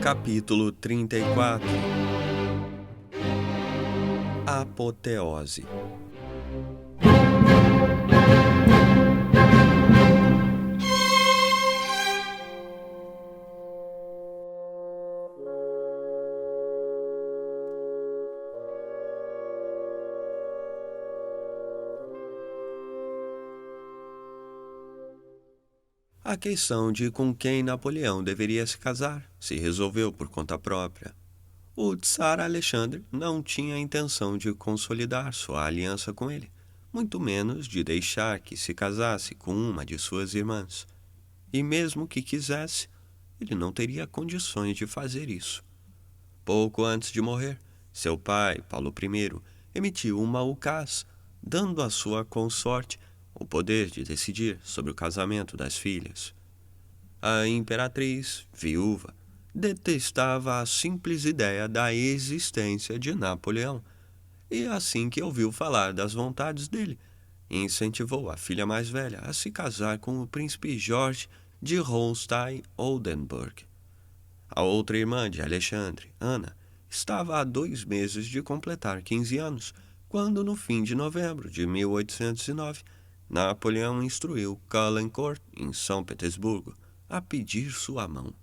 Capítulo 34. Apoteose. A questão de com quem Napoleão deveria se casar se resolveu por conta própria. O Tsar Alexandre não tinha a intenção de consolidar sua aliança com ele, muito menos de deixar que se casasse com uma de suas irmãs. E mesmo que quisesse, ele não teria condições de fazer isso. Pouco antes de morrer, seu pai, Paulo I, emitiu uma ukaz, dando à sua consorte o poder de decidir sobre o casamento das filhas. A imperatriz, viúva, detestava a simples ideia da existência de Napoleão, e assim que ouviu falar das vontades dele, incentivou a filha mais velha a se casar com o príncipe Jorge de Holstein-Oldenburg. A outra irmã de Alexandre, Ana, estava há 2 meses de completar 15 anos, quando, no fim de novembro de 1809, Napoleão instruiu Caulaincourt, em São Petersburgo, a pedir sua mão.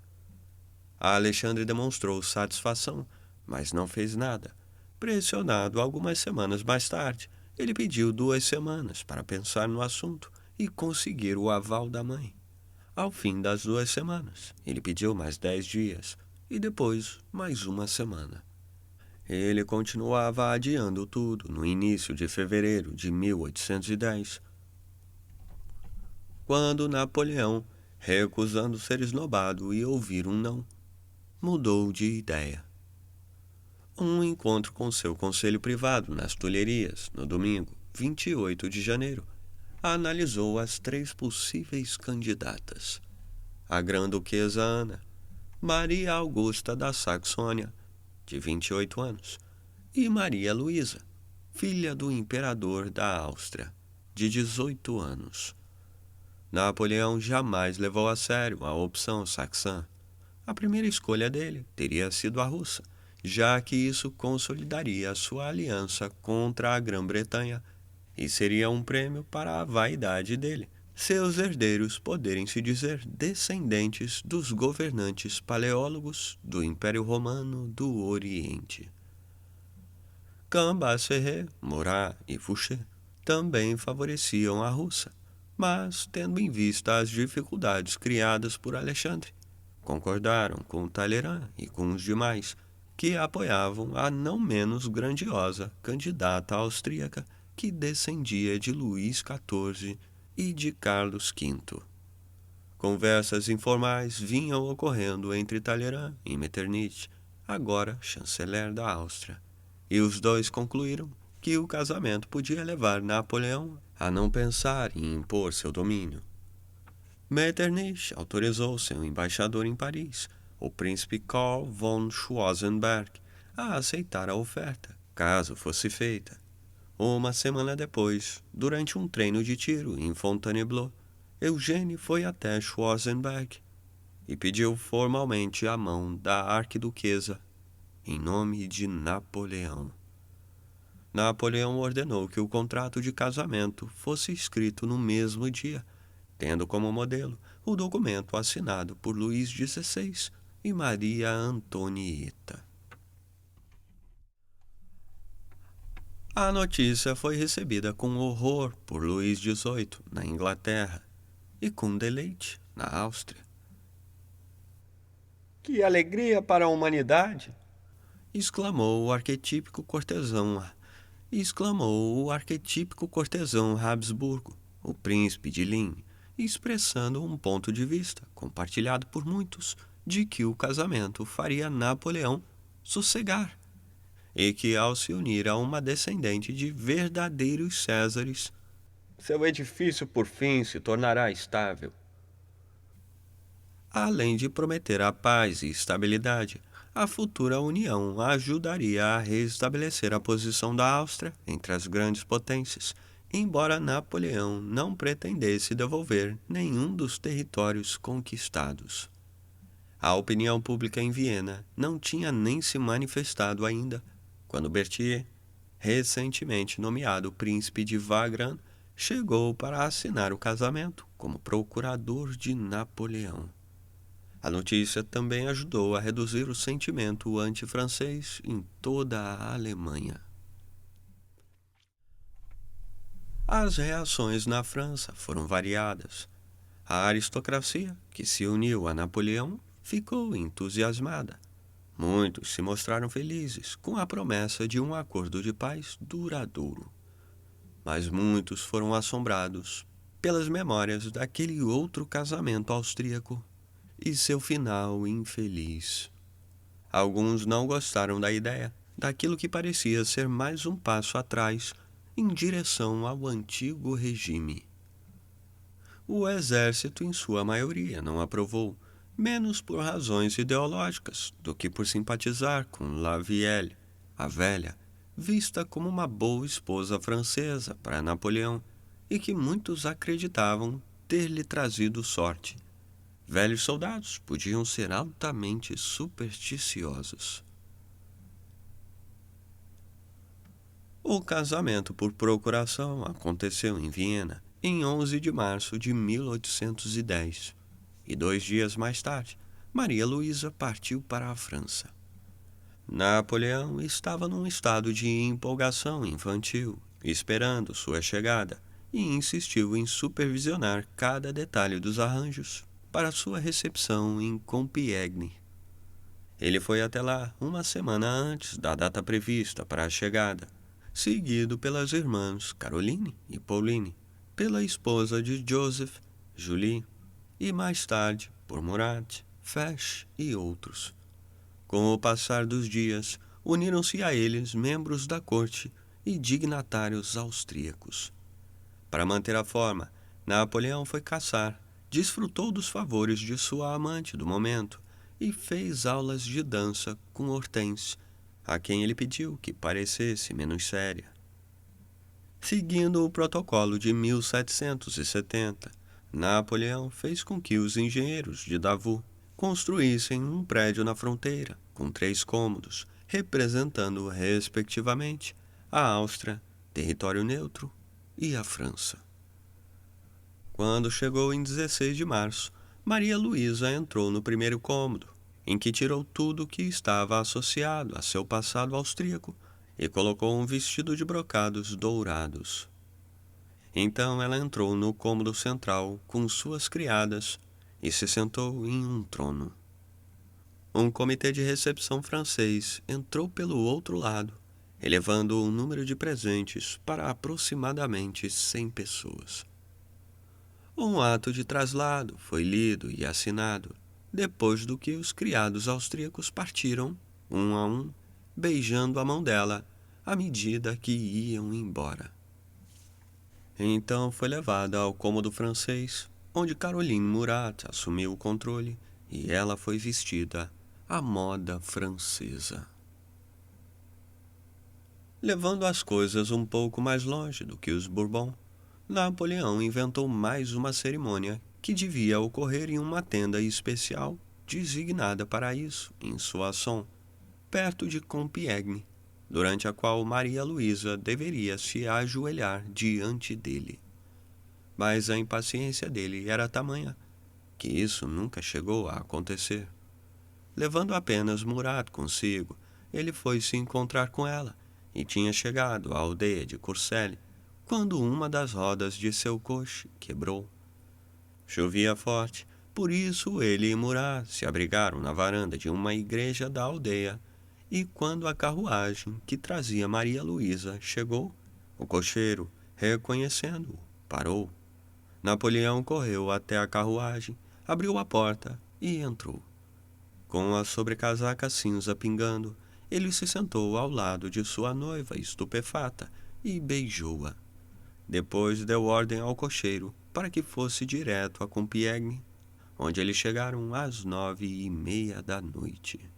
Alexandre demonstrou satisfação, mas não fez nada. Pressionado algumas semanas mais tarde, ele pediu 2 semanas para pensar no assunto e conseguir o aval da mãe. Ao fim das 2 semanas, ele pediu mais 10 dias e depois mais 1 semana. Ele continuava adiando tudo no início de fevereiro de 1810, quando Napoleão, recusando ser esnobado e ouvir um não, mudou de ideia. Um encontro com seu conselho privado nas Tulherias, no domingo, 28 de janeiro, analisou as 3 possíveis candidatas: a Grã-Duquesa Ana, Maria Augusta da Saxônia, de 28 anos, e Maria Luísa, filha do imperador da Áustria, de 18 anos. Napoleão jamais levou a sério a opção saxã. A primeira escolha dele teria sido a russa, já que isso consolidaria sua aliança contra a Grã-Bretanha e seria um prêmio para a vaidade dele, seus herdeiros poderem se dizer descendentes dos governantes paleólogos do Império Romano do Oriente. Cambacérès, Murat e Fouché também favoreciam a russa, mas, tendo em vista as dificuldades criadas por Alexandre, concordaram com Talleyrand e com os demais, que apoiavam a não menos grandiosa candidata austríaca que descendia de Luís XIV e de Carlos V. Conversas informais vinham ocorrendo entre Talleyrand e Metternich, agora chanceler da Áustria, e os dois concluíram que o casamento podia levar Napoleão a não pensar em impor seu domínio. Metternich autorizou seu embaixador em Paris, o príncipe Karl von Schwarzenberg, a aceitar a oferta, caso fosse feita. 1 semana depois, durante um treino de tiro em Fontainebleau, Eugênie foi até Schwarzenberg e pediu formalmente a mão da arquiduquesa, em nome de Napoleão. Napoleão ordenou que o contrato de casamento fosse escrito no mesmo dia, tendo como modelo o documento assinado por Luís XVI e Maria Antonieta. A notícia foi recebida com horror por Luís XVIII na Inglaterra e com deleite na Áustria. Que alegria para a humanidade! exclamou o arquetípico cortesão Habsburgo, o príncipe de Lin, expressando um ponto de vista, compartilhado por muitos, de que o casamento faria Napoleão sossegar, e que, ao se unir a uma descendente de verdadeiros Césares, seu edifício por fim se tornará estável. Além de prometer a paz e estabilidade, a futura união ajudaria a restabelecer a posição da Áustria entre as grandes potências, embora Napoleão não pretendesse devolver nenhum dos territórios conquistados. A opinião pública em Viena não tinha nem se manifestado ainda, quando Berthier, recentemente nomeado príncipe de Wagram, chegou para assinar o casamento como procurador de Napoleão. A notícia também ajudou a reduzir o sentimento anti-francês em toda a Alemanha. As reações na França foram variadas. A aristocracia, que se uniu a Napoleão, ficou entusiasmada. Muitos se mostraram felizes com a promessa de um acordo de paz duradouro. Mas muitos foram assombrados pelas memórias daquele outro casamento austríaco e seu final infeliz. Alguns não gostaram da ideia daquilo que parecia ser mais um passo atrás em direção ao antigo regime. O exército, em sua maioria, não aprovou, menos por razões ideológicas do que por simpatizar com La Vieille, a velha, vista como uma boa esposa francesa para Napoleão e que muitos acreditavam ter lhe trazido sorte. Velhos soldados podiam ser altamente supersticiosos. O casamento por procuração aconteceu em Viena em 11 de março de 1810, e 2 dias mais tarde, Maria Luísa partiu para a França. Napoleão estava num estado de empolgação infantil, esperando sua chegada, e insistiu em supervisionar cada detalhe dos arranjos para sua recepção em Compiègne. Ele foi até lá uma semana antes da data prevista para a chegada, seguido pelas irmãs Caroline e Pauline, pela esposa de Joseph, Julie, e mais tarde por Murat, Fesch e outros. Com o passar dos dias, uniram-se a eles membros da corte e dignatários austríacos. Para manter a forma, Napoleão foi caçar, desfrutou dos favores de sua amante do momento e fez aulas de dança com Hortense, a quem ele pediu que parecesse menos séria. Seguindo o protocolo de 1770, Napoleão fez com que os engenheiros de Davout construíssem um prédio na fronteira, com 3 cômodos, representando, respectivamente, a Áustria, território neutro, e a França. Quando chegou em 16 de março, Maria Luísa entrou no primeiro cômodo, em que tirou tudo o que estava associado a seu passado austríaco e colocou um vestido de brocados dourados. Então ela entrou no cômodo central com suas criadas e se sentou em um trono. Um comitê de recepção francês entrou pelo outro lado, elevando o número de presentes para aproximadamente 100 pessoas. Um ato de traslado foi lido e assinado, depois do que os criados austríacos partiram, um a um, beijando a mão dela à medida que iam embora. Então foi levada ao cômodo francês, onde Caroline Murat assumiu o controle e ela foi vestida à moda francesa. Levando as coisas um pouco mais longe do que os Bourbon, Napoleão inventou mais uma cerimônia que devia ocorrer em uma tenda especial designada para isso, em Soissons, perto de Compiègne, durante a qual Maria Luísa deveria se ajoelhar diante dele. Mas a impaciência dele era tamanha que isso nunca chegou a acontecer. Levando apenas Murat consigo, ele foi se encontrar com ela e tinha chegado à aldeia de Courcelles quando uma das rodas de seu coche quebrou. Chovia forte, por isso ele e Murat se abrigaram na varanda de uma igreja da aldeia, e quando a carruagem que trazia Maria Luísa chegou, o cocheiro, reconhecendo-o, parou. Napoleão correu até a carruagem, abriu a porta e entrou. Com a sobrecasaca cinza pingando, ele se sentou ao lado de sua noiva estupefata e beijou-a. Depois deu ordem ao cocheiro para que fosse direto a Compiègne, onde eles chegaram às 9:30 da noite.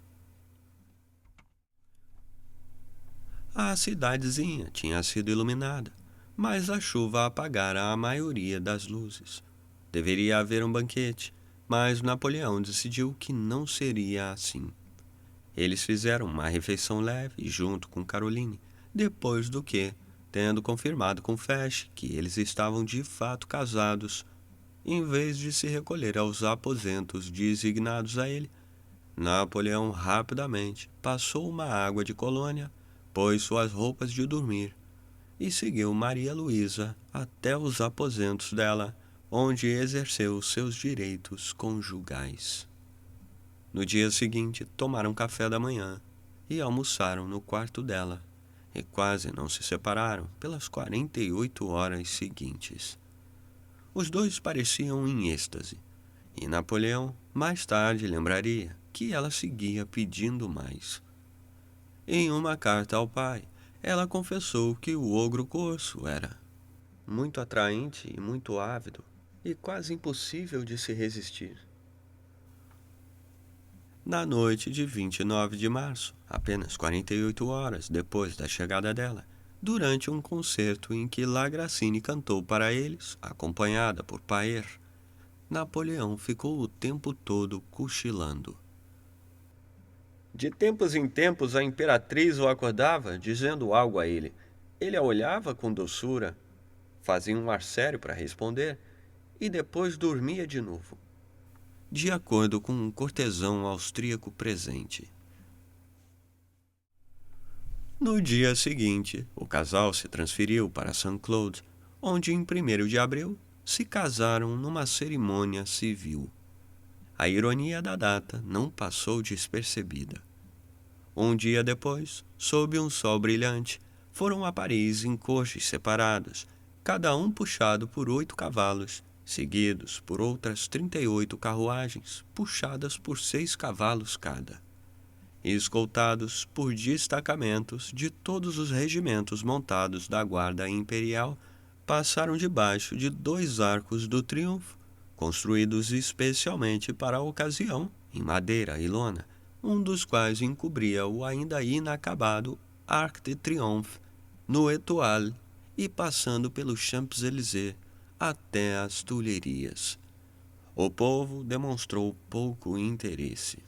A cidadezinha tinha sido iluminada, mas a chuva apagara a maioria das luzes. Deveria haver um banquete, Mas Napoleão decidiu que não seria assim. Eles fizeram uma refeição leve junto com Caroline, depois do que, tendo confirmado com Fesch que eles estavam de fato casados, em vez de se recolher aos aposentos designados a ele, Napoleão rapidamente passou uma água de colônia, pôs suas roupas de dormir e seguiu Maria Luísa até os aposentos dela, onde exerceu seus direitos conjugais. No dia seguinte, tomaram café da manhã e almoçaram no quarto dela, e quase não se separaram pelas 48 horas seguintes. Os dois pareciam em êxtase, e Napoleão mais tarde lembraria que ela seguia pedindo mais. Em uma carta ao pai, ela confessou que o ogro corso era muito atraente e muito ávido, e quase impossível de se resistir. Na noite de 29 de março, apenas 48 horas depois da chegada dela, durante um concerto em que Lagrassine cantou para eles, acompanhada por Paër, Napoleão ficou o tempo todo cochilando. De tempos em tempos a imperatriz o acordava, dizendo algo a ele. Ele a olhava com doçura, fazia um ar sério para responder e depois dormia de novo. De acordo com um cortesão austríaco presente. No dia seguinte, o casal se transferiu para Saint-Claude, onde em 1º de abril se casaram numa cerimônia civil. A ironia da data não passou despercebida. Um dia depois, sob um sol brilhante, foram a Paris em coches separados, cada um puxado por 8 cavalos, seguidos por outras 38 carruagens, puxadas por 6 cavalos cada, e escoltados por destacamentos de todos os regimentos montados da Guarda Imperial, passaram debaixo de 2 arcos do triunfo, construídos especialmente para a ocasião, em madeira e lona, um dos quais encobria o ainda inacabado Arc de Triomphe no Étoile e passando pelos Champs-Élysées até as Tulherias. O povo demonstrou pouco interesse.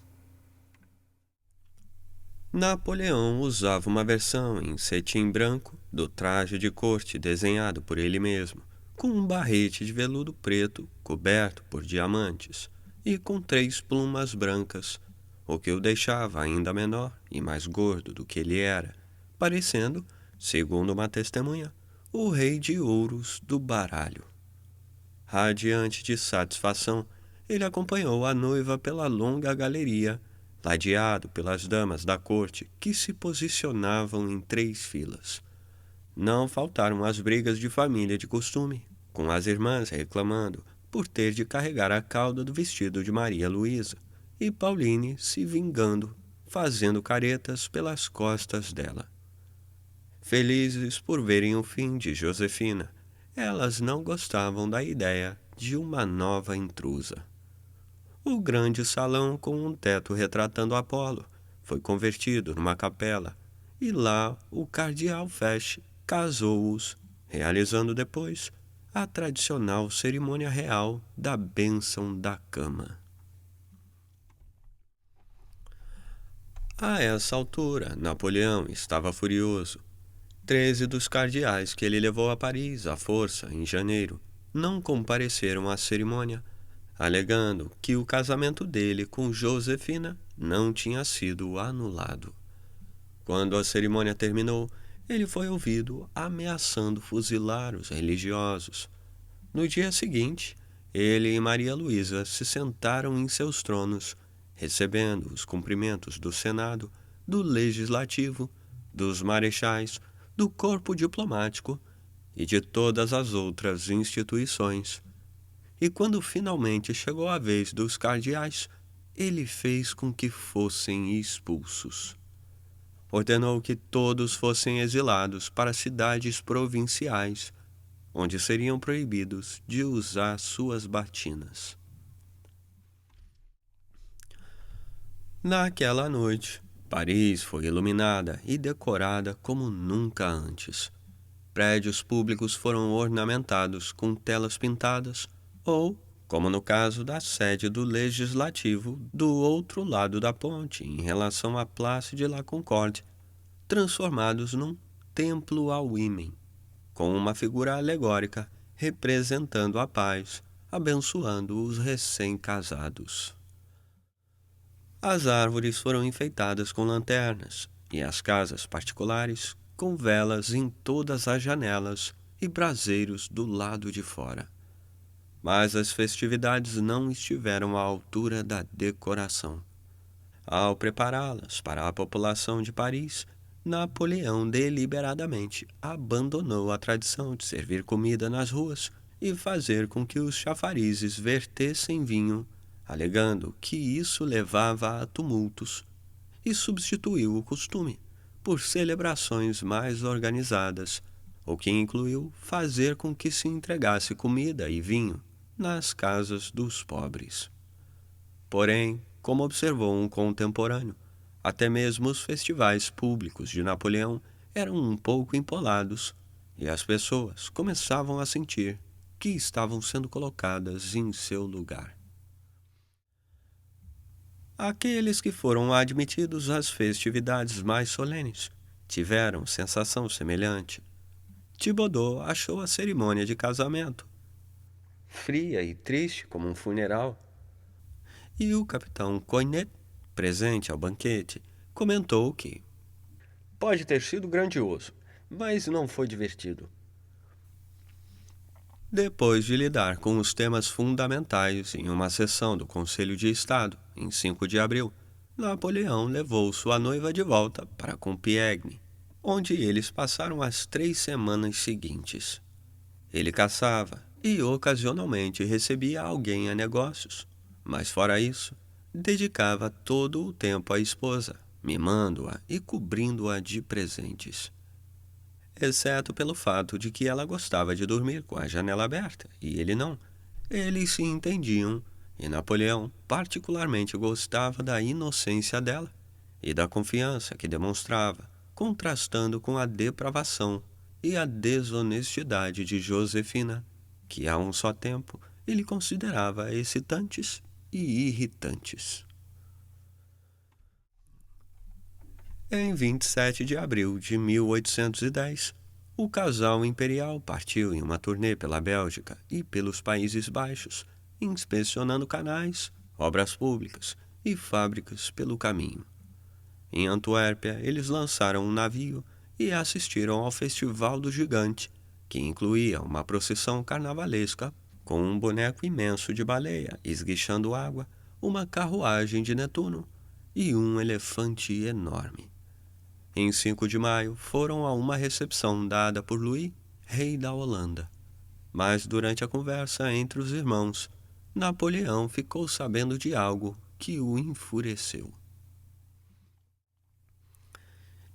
Napoleão usava uma versão em cetim branco do traje de corte desenhado por ele mesmo, com um barrete de veludo preto coberto por diamantes e com 3 plumas brancas, o que o deixava ainda menor e mais gordo do que ele era, parecendo, segundo uma testemunha, o rei de ouros do baralho. Radiante de satisfação, ele acompanhou a noiva pela longa galeria, ladeado pelas damas da corte que se posicionavam em 3 filas. Não faltaram as brigas de família de costume, com as irmãs reclamando por ter de carregar a cauda do vestido de Maria Luísa, e Pauline se vingando, fazendo caretas pelas costas dela. Felizes por verem o fim de Josefina, elas não gostavam da ideia de uma nova intrusa. O grande salão com um teto retratando Apolo foi convertido numa capela, e lá o cardeal Fesch casou-os, realizando depois a tradicional cerimônia real da bênção da cama. A essa altura, Napoleão estava furioso. 13 dos cardeais que ele levou a Paris à força em janeiro não compareceram à cerimônia, alegando que o casamento dele com Josefina não tinha sido anulado. Quando a cerimônia terminou, ele foi ouvido ameaçando fuzilar os religiosos. No dia seguinte, ele e Maria Luísa se sentaram em seus tronos, recebendo os cumprimentos do Senado, do Legislativo, dos marechais, do corpo diplomático e de todas as outras instituições. E quando finalmente chegou a vez dos cardeais, ele fez com que fossem expulsos. Ordenou que todos fossem exilados para cidades provinciais, onde seriam proibidos de usar suas batinas. Naquela noite, Paris foi iluminada e decorada como nunca antes. Prédios públicos foram ornamentados com telas pintadas ou, como no caso da sede do Legislativo do outro lado da ponte em relação à Place de la Concorde, transformados num templo ao ímen, com uma figura alegórica representando a paz, abençoando os recém-casados. As árvores foram enfeitadas com lanternas e as casas particulares com velas em todas as janelas e braseiros do lado de fora. Mas as festividades não estiveram à altura da decoração. Ao prepará-las para a população de Paris, Napoleão deliberadamente abandonou a tradição de servir comida nas ruas e fazer com que os chafarizes vertessem vinho, alegando que isso levava a tumultos, e substituiu o costume por celebrações mais organizadas, o que incluiu fazer com que se entregasse comida e vinho nas casas dos pobres. Porém, como observou um contemporâneo, até mesmo os festivais públicos de Napoleão eram um pouco empolados, e as pessoas começavam a sentir que estavam sendo colocadas em seu lugar. Aqueles que foram admitidos às festividades mais solenes tiveram sensação semelhante. Thibodeau achou a cerimônia de casamento fria e triste como um funeral. e o capitão Coignet, presente ao banquete, comentou que, Pode ter sido grandioso, mas não foi divertido. depois de lidar com os temas fundamentais em uma sessão do Conselho de Estado, em 5 de abril, Napoleão levou sua noiva de volta para Compiègne, onde eles passaram as 3 semanas seguintes. Ele caçava e ocasionalmente recebia alguém a negócios, mas fora isso, dedicava todo o tempo à esposa, mimando-a e cobrindo-a de presentes. Exceto pelo fato de que ela gostava de dormir com a janela aberta e ele não. Eles se entendiam, e Napoleão particularmente gostava da inocência dela e da confiança que demonstrava, contrastando com a depravação e a desonestidade de Josefina, que a um só tempo ele considerava excitantes e irritantes. Em 27 de abril de 1810, o casal imperial partiu em uma turnê pela Bélgica e pelos Países Baixos, inspecionando canais, obras públicas e fábricas pelo caminho. Em Antuérpia, eles lançaram um navio e assistiram ao Festival do Gigante, que incluía uma procissão carnavalesca com um boneco imenso de baleia esguichando água, uma carruagem de Netuno e um elefante enorme. Em 5 de maio, foram a uma recepção dada por Louis, rei da Holanda. Mas durante a conversa entre os irmãos, Napoleão ficou sabendo de algo que o enfureceu.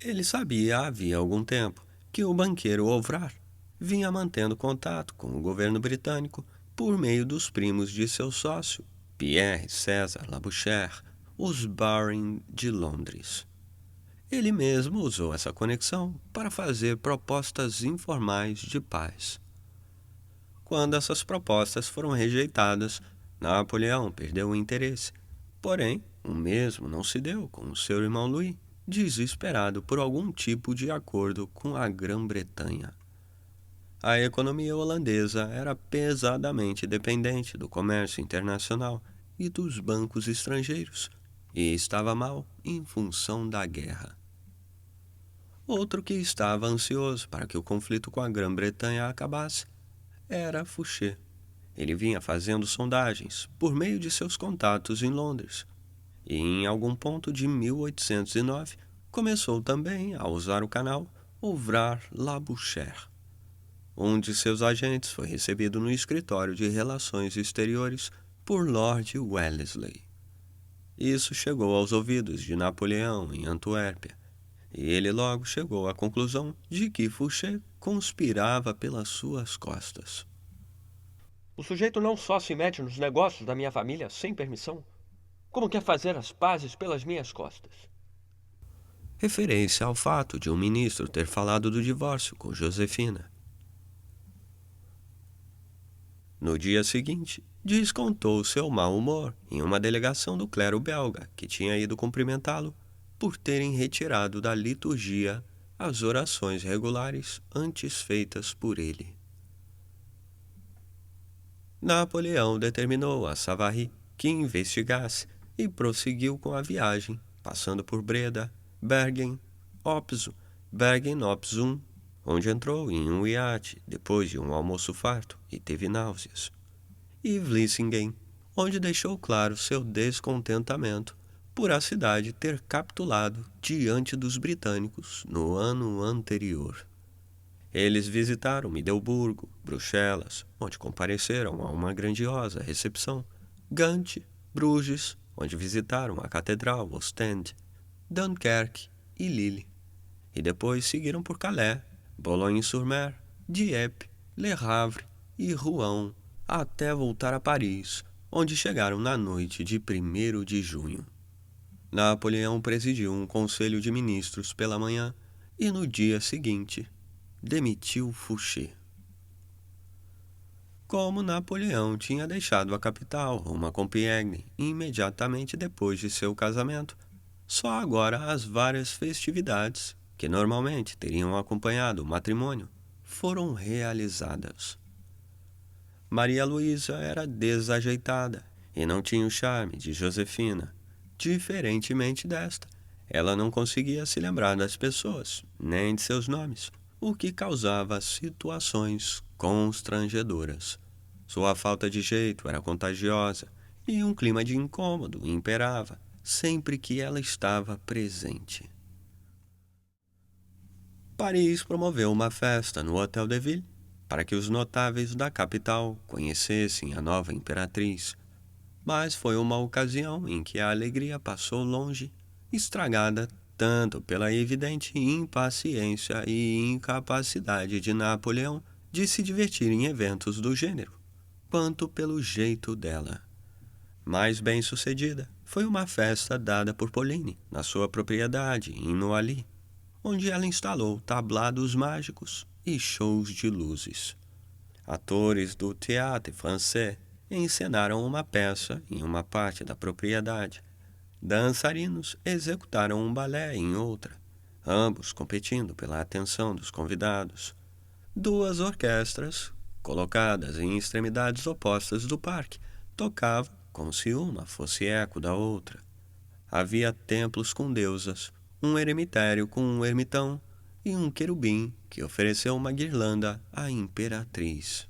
Ele sabia havia algum tempo que o banqueiro Ovrar vinha mantendo contato com o governo britânico por meio dos primos de seu sócio, Pierre César Labouchere, os Baring de Londres. Ele mesmo usou essa conexão para fazer propostas informais de paz. Quando essas propostas foram rejeitadas, Napoleão perdeu o interesse. Porém, o mesmo não se deu com o seu irmão Louis, desesperado por algum tipo de acordo com a Grã-Bretanha. A economia holandesa era pesadamente dependente do comércio internacional e dos bancos estrangeiros, e estava mal em função da guerra. Outro que estava ansioso para que o conflito com a Grã-Bretanha acabasse era Fouché. Ele vinha fazendo sondagens por meio de seus contatos em Londres, e em algum ponto de 1809 começou também a usar o canal Ovrar-Labouchere. Um de seus agentes foi recebido no escritório de relações exteriores por Lord Wellesley. Isso chegou aos ouvidos de Napoleão em Antuérpia, e ele logo chegou à conclusão de que Fouché conspirava pelas suas costas. O sujeito não só se mete nos negócios da minha família sem permissão, como quer fazer as pazes pelas minhas costas. Referência ao fato de um ministro ter falado do divórcio com Josefina. No dia seguinte, descontou seu mau humor em uma delegação do clero belga que tinha ido cumprimentá-lo por terem retirado da liturgia as orações regulares antes feitas por ele. Napoleão determinou a Savary que investigasse e prosseguiu com a viagem, passando por Breda, Bergen-op-Zoom, onde entrou em um iate depois de um almoço farto e teve náuseas, e Vlissingen, onde deixou claro seu descontentamento por a cidade ter capitulado diante dos britânicos no ano anterior. Eles visitaram Middelburgo, Bruxelas, onde compareceram a uma grandiosa recepção, Gante, Bruges, onde visitaram a Catedral, Ostende, Dunkerque e Lille, e depois seguiram por Calais, Boulogne-sur-Mer, Dieppe, Le Havre e Rouen, até voltar a Paris, onde chegaram na noite de 1º de junho. Napoleão presidiu um conselho de ministros pela manhã e no dia seguinte demitiu Fouché. Como Napoleão tinha deixado a capital rumo a Compiègne imediatamente depois de seu casamento, só agora as várias festividades, que normalmente teriam acompanhado o matrimônio, foram realizadas. Maria Luísa era desajeitada e não tinha o charme de Josefina. Diferentemente desta, ela não conseguia se lembrar das pessoas, nem de seus nomes, o que causava situações constrangedoras. Sua falta de jeito era contagiosa e um clima de incômodo imperava sempre que ela estava presente. Paris promoveu uma festa no Hôtel de Ville para que os notáveis da capital conhecessem a nova imperatriz, mas foi uma ocasião em que a alegria passou longe, estragada tanto pela evidente impaciência e incapacidade de Napoleão de se divertir em eventos do gênero, quanto pelo jeito dela. Mais bem-sucedida foi uma festa dada por Pauline na sua propriedade em Noailly, onde ela instalou tablados mágicos e shows de luzes. Atores do Théâtre Français encenaram uma peça em uma parte da propriedade. Dançarinos executaram um balé em outra, ambos competindo pela atenção dos convidados. 2 orquestras, colocadas em extremidades opostas do parque, tocavam como se uma fosse eco da outra. Havia templos com deusas, um eremitério com um ermitão e um querubim que ofereceu uma guirlanda à imperatriz.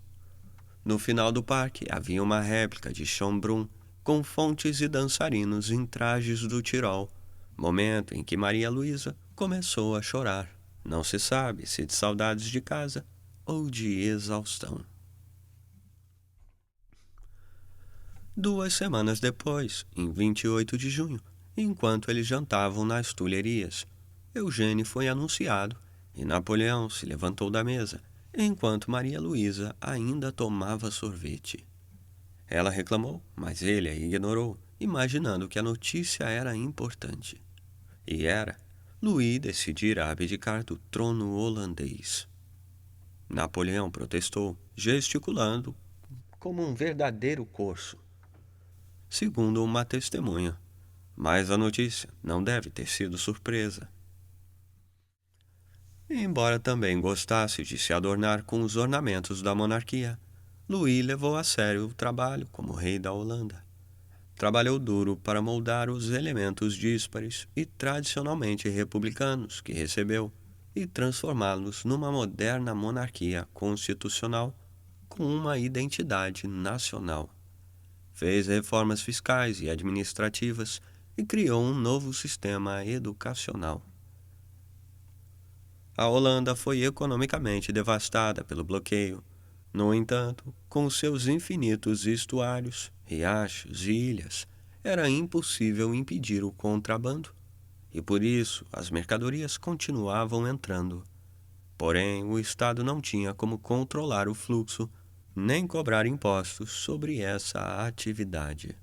No final do parque havia uma réplica de Schönbrunn com fontes e dançarinos em trajes do Tirol, momento em que Maria Luísa começou a chorar. Não se sabe se de saudades de casa ou de exaustão. 2 semanas depois, em 28 de junho, enquanto eles jantavam nas Tulherias, Eugênie foi anunciado e Napoleão se levantou da mesa, enquanto Maria Luísa ainda tomava sorvete. Ela reclamou, mas ele a ignorou, imaginando que a notícia era importante. E era. Louis decidira abdicar do trono holandês. Napoleão protestou, gesticulando como um verdadeiro corso, segundo uma testemunha. Mas a notícia não deve ter sido surpresa. Embora também gostasse de se adornar com os ornamentos da monarquia, Louis levou a sério o trabalho como rei da Holanda. Trabalhou duro para moldar os elementos díspares e tradicionalmente republicanos que recebeu e transformá-los numa moderna monarquia constitucional com uma identidade nacional. Fez reformas fiscais e administrativas e criou um novo sistema educacional. A Holanda foi economicamente devastada pelo bloqueio. No entanto, com seus infinitos estuários, riachos e ilhas, era impossível impedir o contrabando, e por isso as mercadorias continuavam entrando. Porém, o Estado não tinha como controlar o fluxo, nem cobrar impostos sobre essa atividade.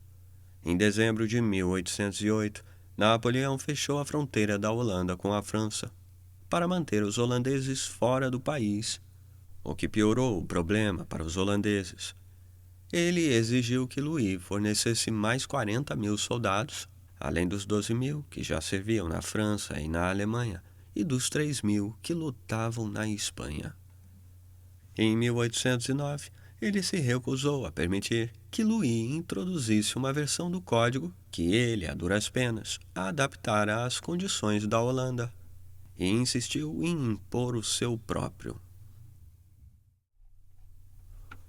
Em dezembro de 1808, Napoleão fechou a fronteira da Holanda com a França, para manter os holandeses fora do país, o que piorou o problema para os holandeses. Ele exigiu que Louis fornecesse mais 40.000 soldados, além dos 12.000 que já serviam na França e na Alemanha, e dos 3.000 que lutavam na Espanha. Em 1809, ele se recusou a permitir que Louis introduzisse uma versão do código que ele, a duras penas, adaptara às condições da Holanda, e insistiu em impor o seu próprio.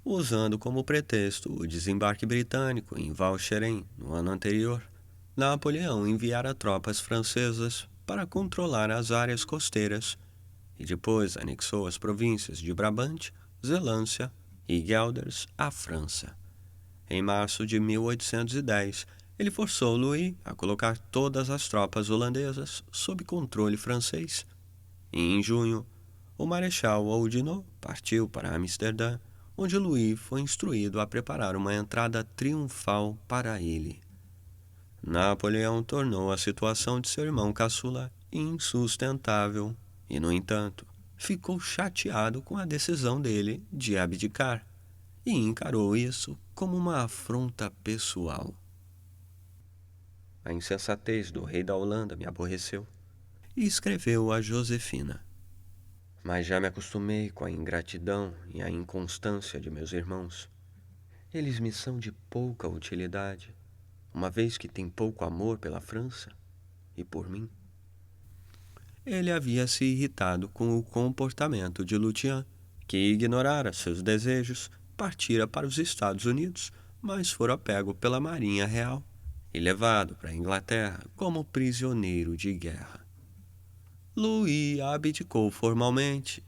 Usando como pretexto o desembarque britânico em Valcheren no ano anterior, Napoleão enviara tropas francesas para controlar as áreas costeiras e depois anexou as províncias de Brabante, Zelância e Guelders à França. Em março de 1810, ele forçou Louis a colocar todas as tropas holandesas sob controle francês. E em junho, o Marechal Oudinot partiu para Amsterdã, onde Louis foi instruído a preparar uma entrada triunfal para ele. Napoleão tornou a situação de seu irmão caçula insustentável e, no entanto, ficou chateado com a decisão dele de abdicar e encarou isso como uma afronta pessoal. A insensatez do rei da Holanda me aborreceu, e escreveu a Josefina. Mas já me acostumei com a ingratidão e a inconstância de meus irmãos. Eles me são de pouca utilidade, uma vez que têm pouco amor pela França e por mim. Ele havia se irritado com o comportamento de Luthian, que ignorara seus desejos, partira para os Estados Unidos, mas fora pego pela Marinha Real e levado para a Inglaterra como prisioneiro de guerra. Louis abdicou formalmente,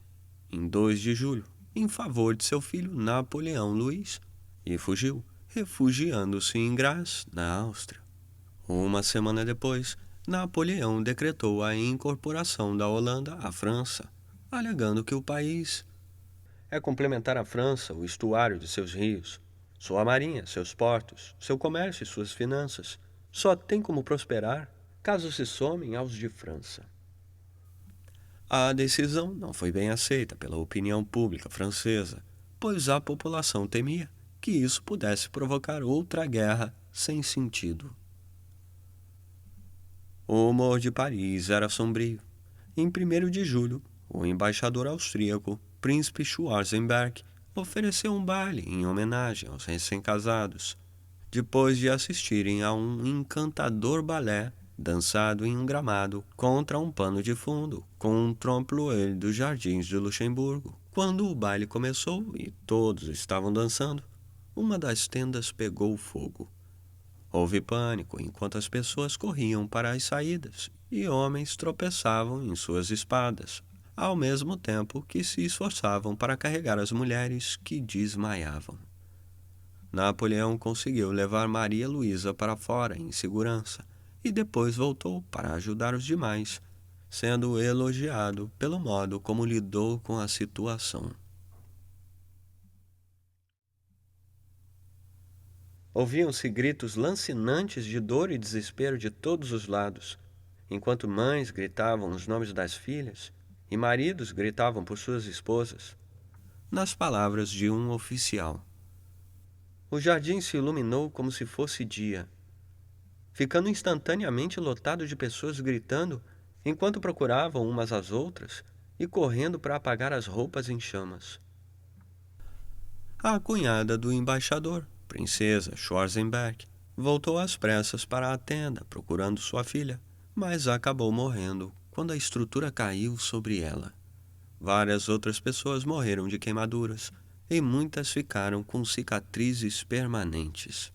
em 2 de julho, em favor de seu filho Napoleão Luís, e fugiu, refugiando-se em Graz, na Áustria. Uma semana depois, Napoleão decretou a incorporação da Holanda à França, alegando que o país é complementar à França o estuário de seus rios, sua marinha, seus portos, seu comércio e suas finanças. Só tem como prosperar caso se somem aos de França. A decisão não foi bem aceita pela opinião pública francesa, pois a população temia que isso pudesse provocar outra guerra sem sentido. O humor de Paris era sombrio. Em 1º de julho, o embaixador austríaco, príncipe Schwarzenberg, ofereceu um baile em homenagem aos recém-casados, depois de assistirem a um encantador balé dançado em um gramado contra um pano de fundo com um trompe-l'œil dos Jardins de Luxemburgo. Quando o baile começou e todos estavam dançando, uma das tendas pegou fogo. Houve pânico enquanto as pessoas corriam para as saídas e homens tropeçavam em suas espadas, ao mesmo tempo que se esforçavam para carregar as mulheres que desmaiavam. Napoleão conseguiu levar Maria Luísa para fora em segurança e depois voltou para ajudar os demais, sendo elogiado pelo modo como lidou com a situação. Ouviam-se gritos lancinantes de dor e desespero de todos os lados, enquanto mães gritavam os nomes das filhas e maridos gritavam por suas esposas. Nas palavras de um oficial, o jardim se iluminou como se fosse dia, ficando instantaneamente lotado de pessoas gritando enquanto procuravam umas às outras e correndo para apagar as roupas em chamas. A cunhada do embaixador, Princesa Schwarzenberg, voltou às pressas para a tenda procurando sua filha, mas acabou morrendo quando a estrutura caiu sobre ela. Várias outras pessoas morreram de queimaduras e muitas ficaram com cicatrizes permanentes.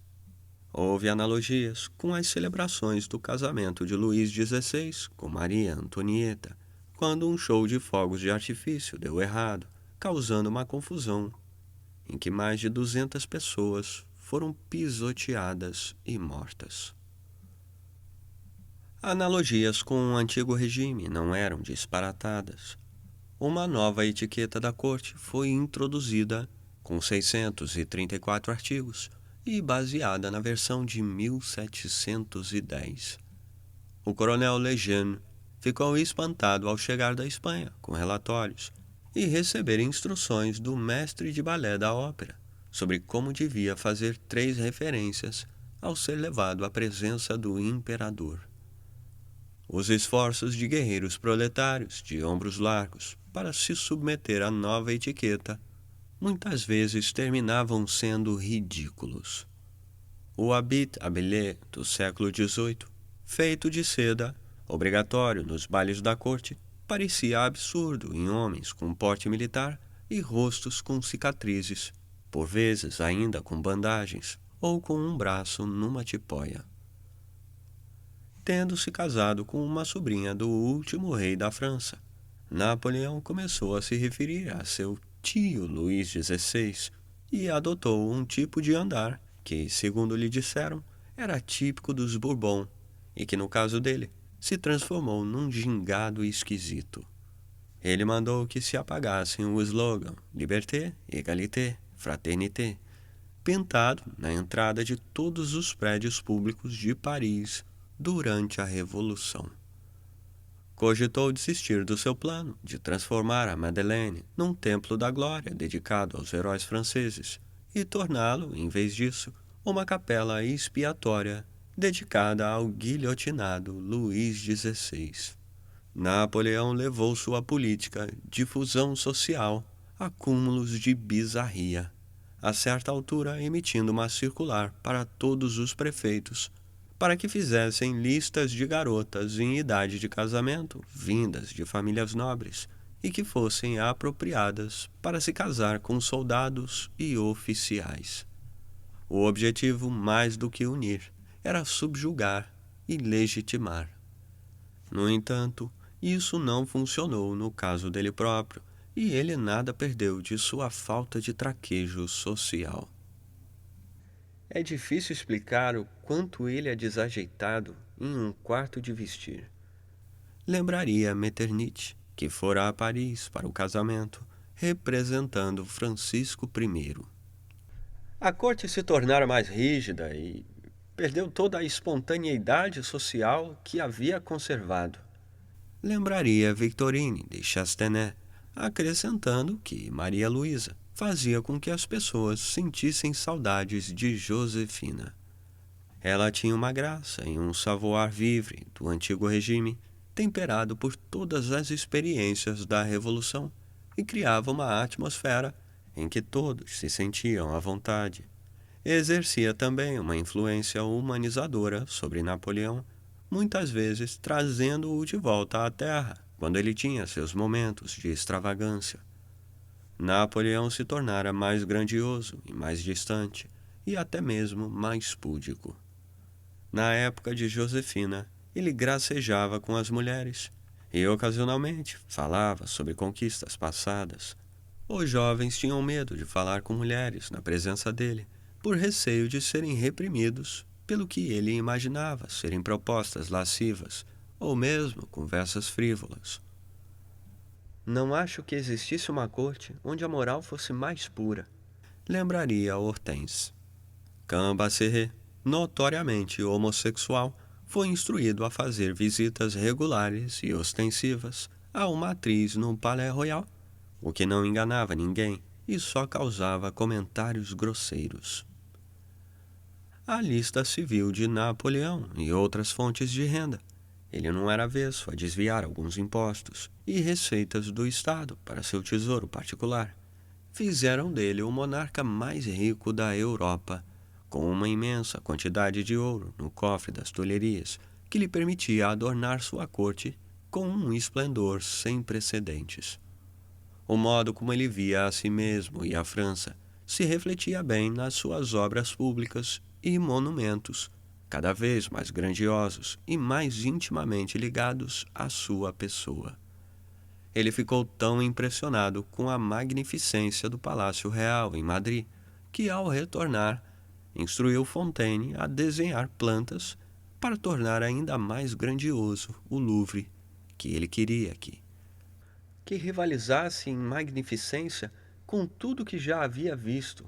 Houve analogias com as celebrações do casamento de Luís XVI com Maria Antonieta, quando um show de fogos de artifício deu errado, causando uma confusão em que mais de 200 pessoas foram pisoteadas e mortas. Analogias com o antigo regime não eram disparatadas. Uma nova etiqueta da corte foi introduzida com 634 artigos e baseada na versão de 1710. O coronel Lejeune ficou espantado ao chegar da Espanha com relatórios e receber instruções do mestre de balé da ópera sobre como devia fazer 3 referências ao ser levado à presença do imperador. Os esforços de guerreiros proletários de ombros largos para se submeter à nova etiqueta muitas vezes terminavam sendo ridículos. O habit habillé do século XVIII, feito de seda, obrigatório nos bailes da corte, parecia absurdo em homens com porte militar e rostos com cicatrizes, por vezes ainda com bandagens ou com um braço numa tipóia. Tendo se casado com uma sobrinha do último rei da França, Napoleão começou a se referir a seu tio Luís XVI e adotou um tipo de andar que, segundo lhe disseram, era típico dos Bourbon e que, no caso dele, se transformou num gingado esquisito. Ele mandou que se apagassem o slogan Liberté, Égalité, Fraternité, pintado na entrada de todos os prédios públicos de Paris durante a Revolução. Cogitou desistir do seu plano de transformar a Madeleine num templo da glória dedicado aos heróis franceses e torná-lo, em vez disso, uma capela expiatória dedicada ao guilhotinado Luís XVI. Napoleão levou sua política de fusão social a cúmulos de bizarria, a certa altura emitindo uma circular para todos os prefeitos para que fizessem listas de garotas em idade de casamento, vindas de famílias nobres, e que fossem apropriadas para se casar com soldados e oficiais. O objetivo, mais do que unir, era subjugar e legitimar. No entanto, isso não funcionou no caso dele próprio, e ele nada perdeu de sua falta de traquejo social. É difícil explicar o quanto ele é desajeitado em um quarto de vestir. Lembraria Metternich, que fora a Paris para o casamento, representando Francisco I. A corte se tornara mais rígida e perdeu toda a espontaneidade social que havia conservado. Lembraria Victorine de Chastenay, acrescentando que Maria Luísa fazia com que as pessoas sentissem saudades de Josefina. Ela tinha uma graça e um savoir-vivre do antigo regime, temperado por todas as experiências da Revolução, e criava uma atmosfera em que todos se sentiam à vontade. Exercia também uma influência humanizadora sobre Napoleão, muitas vezes trazendo-o de volta à terra, quando ele tinha seus momentos de extravagância. Napoleão se tornara mais grandioso e mais distante, e até mesmo mais púdico. Na época de Josefina, ele gracejava com as mulheres e, ocasionalmente, falava sobre conquistas passadas. Os jovens tinham medo de falar com mulheres na presença dele, por receio de serem reprimidos pelo que ele imaginava serem propostas lascivas ou mesmo conversas frívolas. Não acho que existisse uma corte onde a moral fosse mais pura, lembraria Hortense. Cambacéré, notoriamente homossexual, foi instruído a fazer visitas regulares e ostensivas a uma atriz no Palais Royal, o que não enganava ninguém e só causava comentários grosseiros. A lista civil de Napoleão e outras fontes de renda. Ele não era avesso a desviar alguns impostos e receitas do Estado para seu tesouro particular. Fizeram dele o monarca mais rico da Europa, com uma imensa quantidade de ouro no cofre das Tulherias, que lhe permitia adornar sua corte com um esplendor sem precedentes. O modo como ele via a si mesmo e a França se refletia bem nas suas obras públicas e monumentos, cada vez mais grandiosos e mais intimamente ligados à sua pessoa. Ele ficou tão impressionado com a magnificência do Palácio Real em Madrid, que, ao retornar, instruiu Fontaine a desenhar plantas para tornar ainda mais grandioso o Louvre, que ele queria que rivalizasse em magnificência com tudo que já havia visto,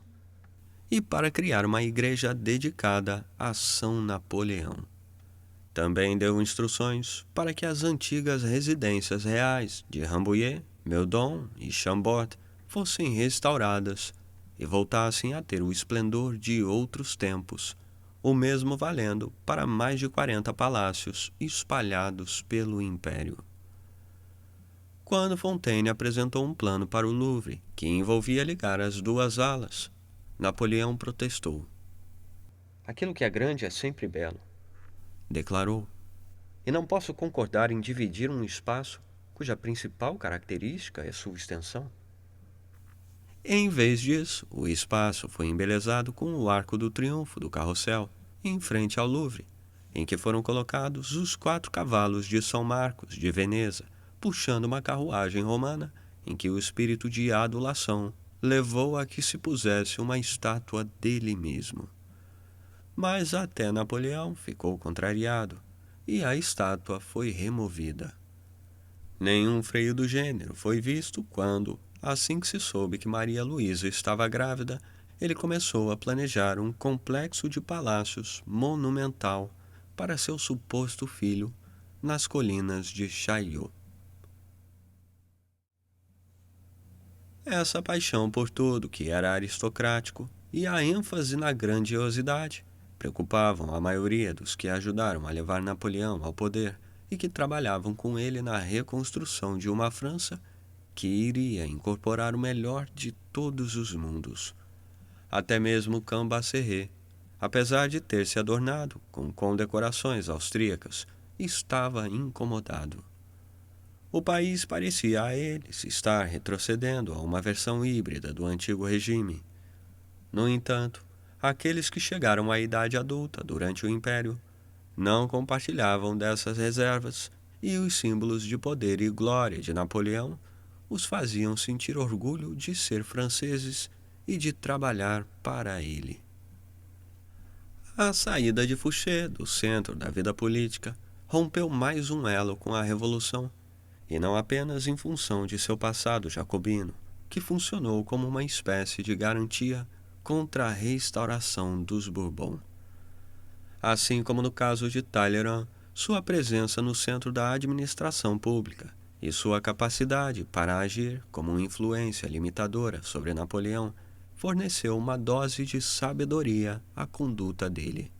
e para criar uma igreja dedicada a São Napoleão. Também deu instruções para que as antigas residências reais de Rambouillet, Meudon e Chambord fossem restauradas e voltassem a ter o esplendor de outros tempos, o mesmo valendo para mais de 40 palácios espalhados pelo império. Quando Fontaine apresentou um plano para o Louvre, que envolvia ligar as duas alas, Napoleão protestou. Aquilo que é grande é sempre belo, Declarou. e não posso concordar em dividir um espaço cuja principal característica é sua extensão. Em vez disso, o espaço foi embelezado com o Arco do Triunfo do Carrossel, em frente ao Louvre, em que foram colocados os 4 cavalos de São Marcos de Veneza, puxando uma carruagem romana, em que o espírito de adulação levou a que se pusesse uma estátua dele mesmo. Mas até Napoleão ficou contrariado, e a estátua foi removida. Nenhum freio do gênero foi visto quando, assim que se soube que Maria Luísa estava grávida, ele começou a planejar um complexo de palácios monumental para seu suposto filho nas colinas de Chaillot. Essa paixão por tudo que era aristocrático e a ênfase na grandiosidade preocupavam a maioria dos que ajudaram a levar Napoleão ao poder e que trabalhavam com ele na reconstrução de uma França que iria incorporar o melhor de todos os mundos. Até mesmo Cambacérès, apesar de ter se adornado com condecorações austríacas, estava incomodado. O país parecia a eles estar retrocedendo a uma versão híbrida do antigo regime. No entanto, aqueles que chegaram à idade adulta durante o Império não compartilhavam dessas reservas, e os símbolos de poder e glória de Napoleão os faziam sentir orgulho de ser franceses e de trabalhar para ele. A saída de Fouché do centro da vida política rompeu mais um elo com a Revolução, e não apenas em função de seu passado jacobino, que funcionou como uma espécie de garantia contra a restauração dos Bourbon. Assim como no caso de Talleyrand, sua presença no centro da administração pública e sua capacidade para agir como influência limitadora sobre Napoleão forneceu uma dose de sabedoria à conduta dele.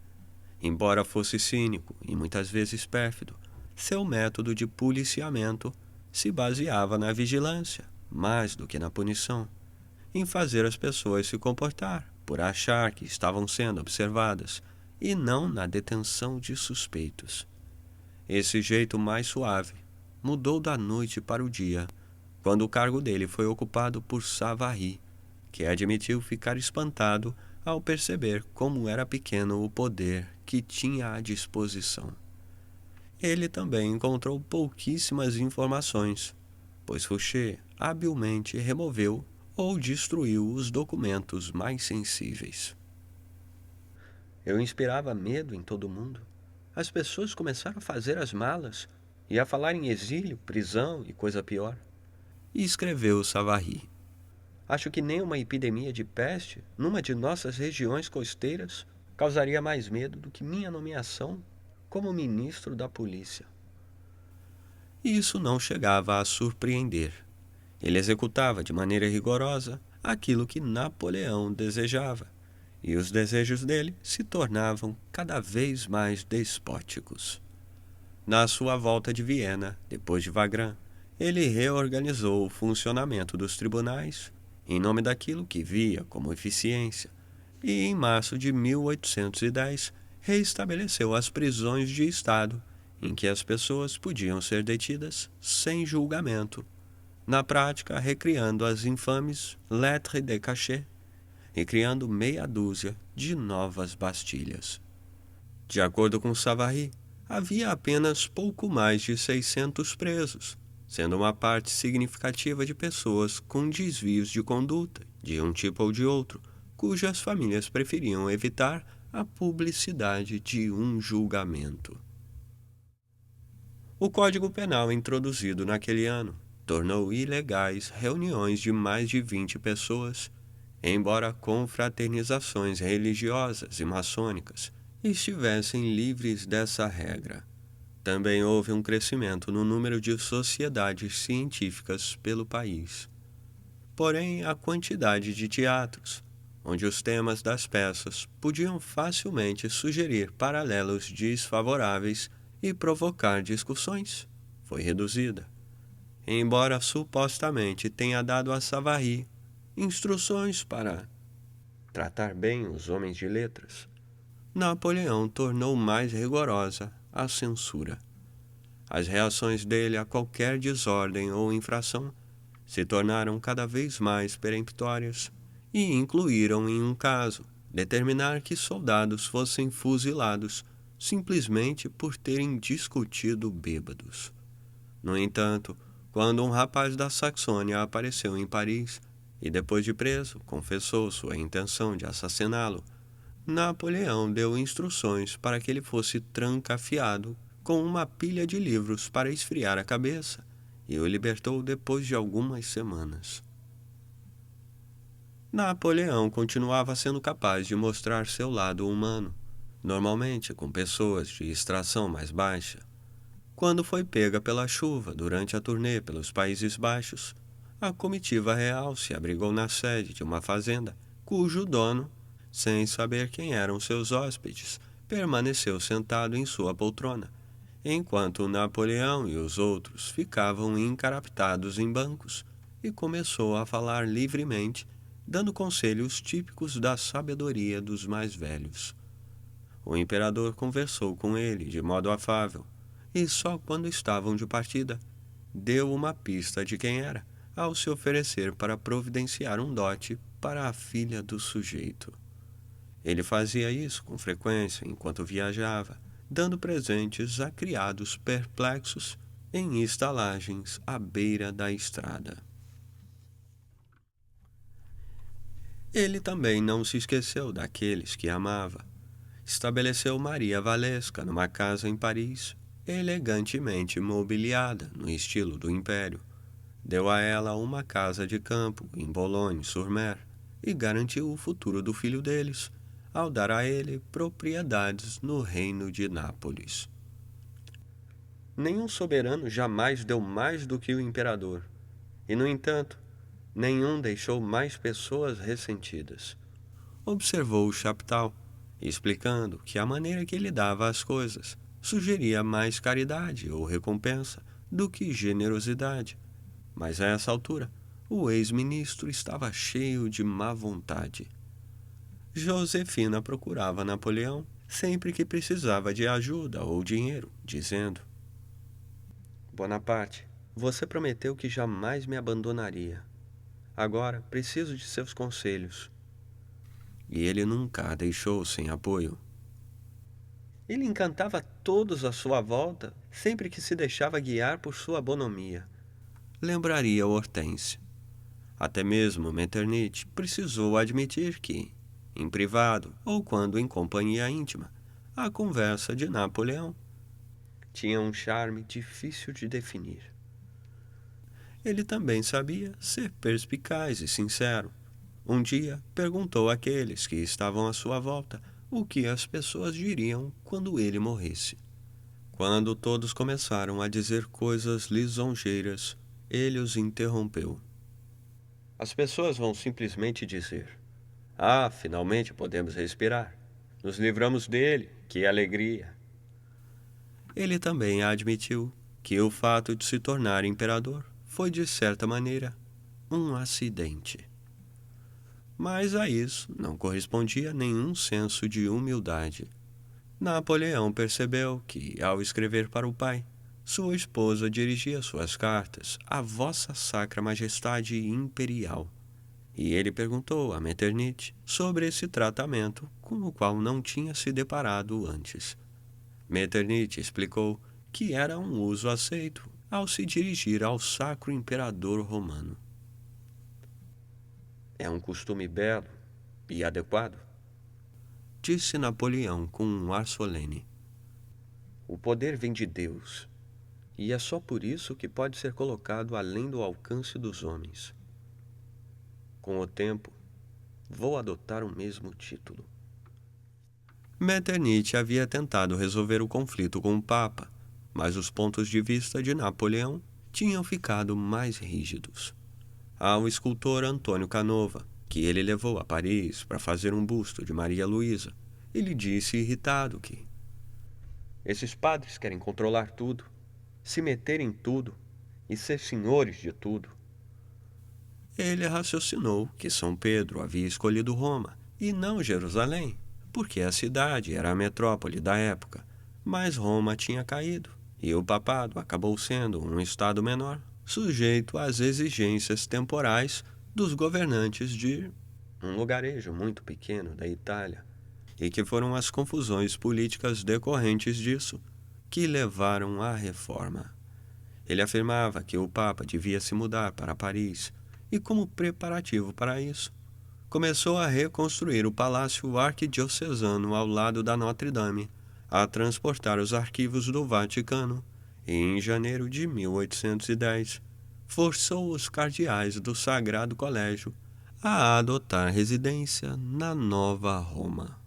Embora fosse cínico e muitas vezes pérfido, seu método de policiamento se baseava na vigilância, mais do que na punição, em fazer as pessoas se comportar por achar que estavam sendo observadas e não na detenção de suspeitos. Esse jeito mais suave mudou da noite para o dia, quando o cargo dele foi ocupado por Savary, que admitiu ficar espantado ao perceber como era pequeno o poder que tinha à disposição. Ele também encontrou pouquíssimas informações, pois Fouché habilmente removeu ou destruiu os documentos mais sensíveis. Eu inspirava medo em todo mundo. As pessoas começaram a fazer as malas e a falar em exílio, prisão e coisa pior. E escreveu Savary. Acho que nem uma epidemia de peste numa de nossas regiões costeiras causaria mais medo do que minha nomeação como ministro da polícia. Isso não chegava a surpreender. Ele executava de maneira rigorosa aquilo que Napoleão desejava, e os desejos dele se tornavam cada vez mais despóticos. Na sua volta de Viena, depois de Wagram, ele reorganizou o funcionamento dos tribunais em nome daquilo que via como eficiência, e em março de 1810 reestabeleceu as prisões de Estado, em que as pessoas podiam ser detidas sem julgamento, na prática recriando as infames lettres de cachet e criando meia dúzia de novas Bastilhas. De acordo com Savary, havia apenas pouco mais de 600 presos, sendo uma parte significativa de pessoas com desvios de conduta, de um tipo ou de outro, cujas famílias preferiam evitar a publicidade de um julgamento. O Código Penal introduzido naquele ano tornou ilegais reuniões de mais de 20 pessoas, embora confraternizações religiosas e maçônicas estivessem livres dessa regra. Também houve um crescimento no número de sociedades científicas pelo país. Porém, a quantidade de teatros, onde os temas das peças podiam facilmente sugerir paralelos desfavoráveis e provocar discussões, foi reduzida. Embora supostamente tenha dado a Savary instruções para tratar bem os homens de letras, Napoleão tornou mais rigorosa a censura. As reações dele a qualquer desordem ou infração se tornaram cada vez mais peremptórias e incluíram em um caso determinar que soldados fossem fuzilados simplesmente por terem discutido bêbados. No entanto, quando um rapaz da Saxônia apareceu em Paris e, depois de preso, confessou sua intenção de assassiná-lo, Napoleão deu instruções para que ele fosse trancafiado com uma pilha de livros para esfriar a cabeça e o libertou depois de algumas semanas. Napoleão continuava sendo capaz de mostrar seu lado humano, normalmente com pessoas de extração mais baixa. Quando foi pega pela chuva durante a turnê pelos Países Baixos, a comitiva real se abrigou na sede de uma fazenda, cujo dono, sem saber quem eram seus hóspedes, permaneceu sentado em sua poltrona, enquanto Napoleão e os outros ficavam encaraptados em bancos, e começou a falar livremente, dando conselhos típicos da sabedoria dos mais velhos. O imperador conversou com ele de modo afável, e só quando estavam de partida, deu uma pista de quem era, ao se oferecer para providenciar um dote para a filha do sujeito. Ele fazia isso com frequência enquanto viajava, dando presentes a criados perplexos em estalagens à beira da estrada. Ele também não se esqueceu daqueles que amava. Estabeleceu Maria Valesca numa casa em Paris, elegantemente mobiliada no estilo do Império. Deu a ela uma casa de campo em Boulogne-sur-Mer e garantiu o futuro do filho deles, ao dar a ele propriedades no reino de Nápoles. Nenhum soberano jamais deu mais do que o imperador, e, no entanto, nenhum deixou mais pessoas ressentidas, observou Chaptal, explicando que a maneira que ele dava as coisas sugeria mais caridade ou recompensa do que generosidade. Mas a essa altura, o ex-ministro estava cheio de má vontade. Josefina procurava Napoleão sempre que precisava de ajuda ou dinheiro, dizendo: Bonaparte, você prometeu que jamais me abandonaria. Agora preciso de seus conselhos. E ele nunca a deixou sem apoio. Ele encantava todos à sua volta sempre que se deixava guiar por sua bonomia, lembraria Hortense. Até mesmo Metternich precisou admitir que, em privado ou quando em companhia íntima, a conversa de Napoleão tinha um charme difícil de definir. Ele também sabia ser perspicaz e sincero. Um dia perguntou àqueles que estavam à sua volta o que as pessoas diriam quando ele morresse. Quando todos começaram a dizer coisas lisonjeiras, ele os interrompeu. As pessoas vão simplesmente dizer: Ah, finalmente podemos respirar. Nos livramos dele, que alegria. Ele também admitiu que o fato de se tornar imperador foi, de certa maneira, um acidente. Mas a isso não correspondia nenhum senso de humildade. Napoleão percebeu que, ao escrever para o pai, sua esposa dirigia suas cartas à Vossa Sacra Majestade Imperial, e ele perguntou a Metternich sobre esse tratamento com o qual não tinha se deparado antes. Metternich explicou que era um uso aceito ao se dirigir ao Sacro Imperador Romano. É um costume belo e adequado, disse Napoleão com um ar solene. O poder vem de Deus, e é só por isso que pode ser colocado além do alcance dos homens. Com o tempo, vou adotar o mesmo título. Metternich havia tentado resolver o conflito com o Papa, mas os pontos de vista de Napoleão tinham ficado mais rígidos. Ao escultor Antônio Canova, que ele levou a Paris para fazer um busto de Maria Luísa. Ele disse irritado que esses padres querem controlar tudo, se meter em tudo e ser senhores de tudo. ele raciocinou que São Pedro havia escolhido Roma e não Jerusalém, porque a cidade era a metrópole da época, mas Roma tinha caído e o papado acabou sendo um estado menor, sujeito às exigências temporais dos governantes de um lugarejo muito pequeno da Itália, e que foram as confusões políticas decorrentes disso que levaram à reforma. Ele afirmava que o Papa devia se mudar para Paris e, como preparativo para isso, começou a reconstruir o palácio arquidiocesano ao lado da Notre-Dame, a transportar os arquivos do Vaticano e, em janeiro de 1810, forçou os cardeais do Sagrado Colégio a adotar residência na Nova Roma.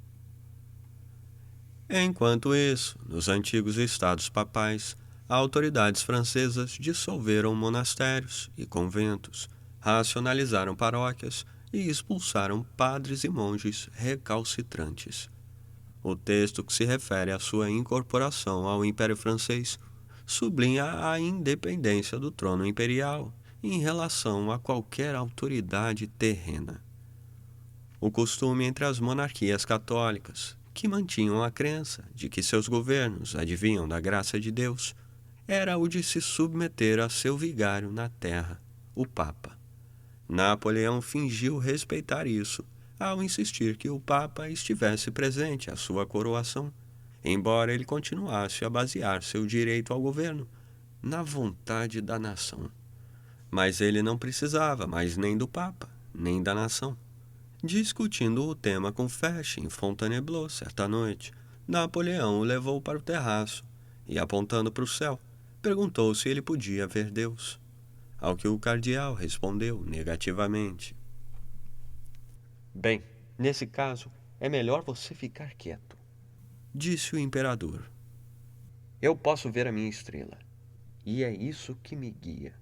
Enquanto isso, nos antigos estados papais, autoridades francesas dissolveram monastérios e conventos, racionalizaram paróquias e expulsaram padres e monges recalcitrantes. O texto que se refere à sua incorporação ao Império Francês sublinha a independência do trono imperial em relação a qualquer autoridade terrena. O costume entre as monarquias católicas, que mantinham a crença de que seus governos advinham da graça de Deus, era o de se submeter a seu vigário na terra, o Papa. Napoleão fingiu respeitar isso ao insistir que o Papa estivesse presente à sua coroação, embora ele continuasse a basear seu direito ao governo na vontade da nação. Mas ele não precisava mais nem do Papa, nem da nação. Discutindo o tema com Fesch em Fontainebleau certa noite, Napoleão o levou para o terraço e, apontando para o céu, perguntou se ele podia ver Deus, ao que o cardeal respondeu negativamente. Bem, nesse caso, é melhor você ficar quieto, disse o imperador. Eu posso ver a minha estrela, e é isso que me guia.